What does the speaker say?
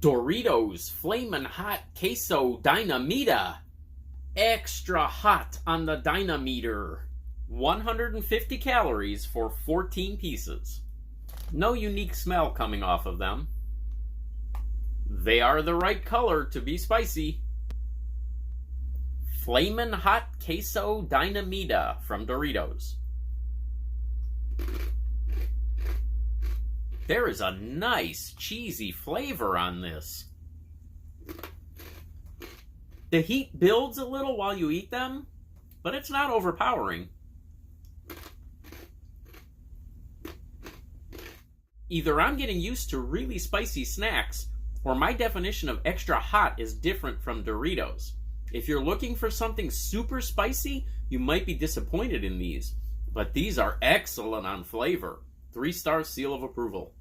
Doritos Flamin' Hot Queso Dynamita. Extra hot on the dynameter. 150 calories for 14 pieces. No unique smell coming off of them. They are the right color to be spicy. Flamin' Hot Queso Dynamita from Doritos. There is a nice cheesy flavor on this. The heat builds a little while you eat them, but it's not overpowering. Either I'm getting used to really spicy snacks, or my definition of extra hot is different from Doritos. If you're looking for something super spicy, you might be disappointed in these, but these are excellent on flavor. 3-star seal of approval.